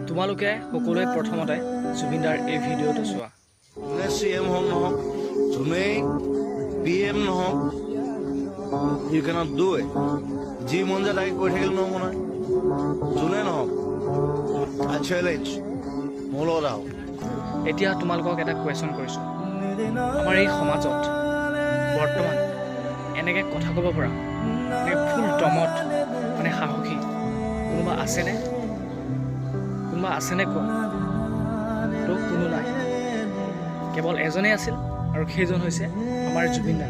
তোমালোকে সকলোৱে প্ৰথমতে জুবিনদাৰ এই ভিডিঅ'টো চোৱা। যোনে CM হওক নহওক, যোনেই PM নহওক, ইউ কেনট ডু ইট। যি মন যায় তাকে কৈ থাকিলে নহ'ব নহয়। যোনে নহওক, আই চেলেঞ্জ, মোৰ লগত আহক। এতিয়া তোমালোকক এটা কুৱেশ্যন কৰিছোঁ। আমাৰ এই সমাজত বৰ্তমান এনেকৈ কথা ক'ব পৰা, ফুল দমত সাহসী কোনোবা আছেনে? কোনোবা আছেনে কোৱা? তো কোনো নাই। কেৱল এজনেই আছিল, আৰু সেইজন হৈছে আমাৰ জুবিনদা।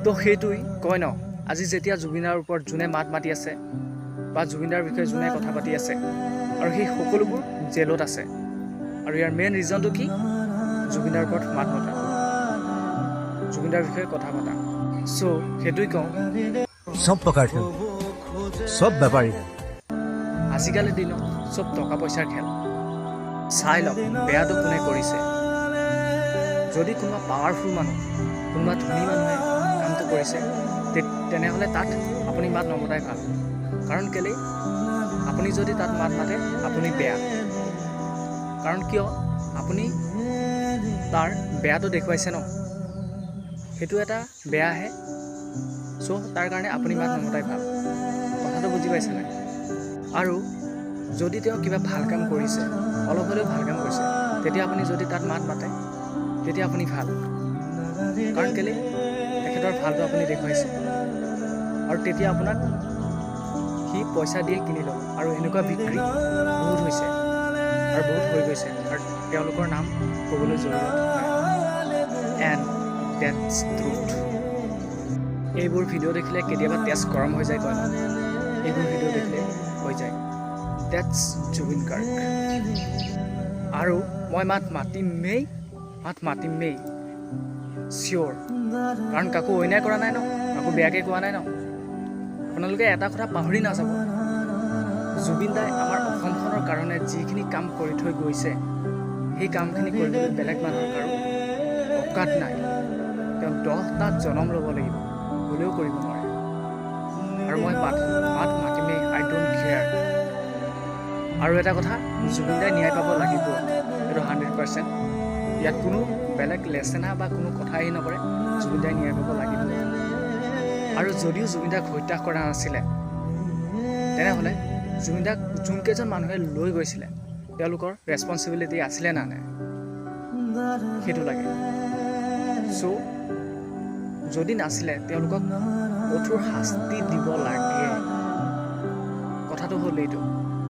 তো সেইটোৱেই কয় ন, আজি যেতিয়া জুবিনদাৰ ওপৰত যোনে মাত মাতি আছে বা জুবিনদাৰ বিষয়ে যোনে কথা পাতি আছে, আৰু সেই সকলোবোৰ জেলত আছে। আৰু ইয়াৰ মেইন ৰিজনটো কি? জুবিনদাৰ ওপৰত মাত মতা, জুবিনদাৰ বিষয়ে কথা পতা। চ' সেইটোৱেই কওঁ, সব প্ৰকাৰ খেল, সব বেপাৰী। আজিকালিৰ দিনত চব টকা পইচাৰ খেল। চাই লওক বেয়াটো কোনে কৰিছে। যদি কোনোবা পাৱাৰফুল মানুহ, কোনোবা ধনী মানুহে কামটো কৰিছে, তেনেহ'লে তাত আপুনি মাত নমতাই ভাল। কাৰণ কেলেই, আপুনি যদি তাত মাত মাতে আপুনি বেয়া। কাৰণ কিয়? আপুনি তাৰ বেয়াটো দেখুৱাইছে ন, সেইটো এটা বেয়াহে। চ' তাৰ কাৰণে আপুনি মাত নমতাই ভাল। কথাটো বুজি পাইছে নাই? আৰু যদি তেওঁ কিবা ভাল কাম কৰিছে, অলপ হ'লেও ভাল কাম কৰিছে, তেতিয়া আপুনি যদি তাত মাত মাতে, তেতিয়া আপুনি ভাল। কাৰণ কেলৈ? তেখেতৰ ভালটো আপুনি দেখুৱাইছে, আৰু তেতিয়া আপোনাক সি পইচা দিয়ে কিনি ল'ব। আৰু এনেকুৱা বিক্ৰী বহুত হৈছে আৰু বহুত হৈ গৈছে, আৰু তেওঁলোকৰ নাম ক'বলৈ জৰুৰত নাই। And that's truth. এইবোৰ ভিডিঅ' দেখিলে কেতিয়াবা তেজ গৰম হৈ যায়, কয় ন? এইবোৰ ভিডিঅ' দেখিলে হৈ যায়। ডেটছ জুবিন গাৰ্গ। আৰু মই মাত মাতিমেই চিয়'ৰ। কাৰণ কাকো অন্যায় কৰা নাই ন, কাকো বেয়াকৈ কোৱা নাই ন। আপোনালোকে এটা কথা পাহৰি নাযাব, জুবিনদাই আমাৰ অসমখনৰ কাৰণে যিখিনি কাম কৰি থৈ গৈছে, সেই কামখিনি কৰিবলৈ বেলেগ মানুহৰ কাৰো অকাত নাই। তেওঁ 10টা জনম ল'ব লাগিব, হ'লেও কৰিব নোৱাৰে। আৰু মই মাত মাতিমেই, আই ডোণ্ট কেয়াৰ। আৰু এটা কথা, জুবিনদাই ন্যায় পাব লাগিব, এইটো 100%। ইয়াত কোনো বেলেগ লেচেনা বা কোনো কথাই নকৰে, জুবিনদাই ন্যায় পাব লাগিব। আৰু যদিও জুবিনদাক হত্যা কৰা নাছিলে, তেনেহ'লে জুবিনদাক যোনকেইজন মানুহে লৈ গৈছিলে, তেওঁলোকৰ ৰেছপনচিবিলিটি আছিলে না নাই, সেইটো লাগে। চ' যদি নাছিলে, তেওঁলোকক কঠোৰ শাস্তি দিব লাগে। কথাটো হ'ল এইটো।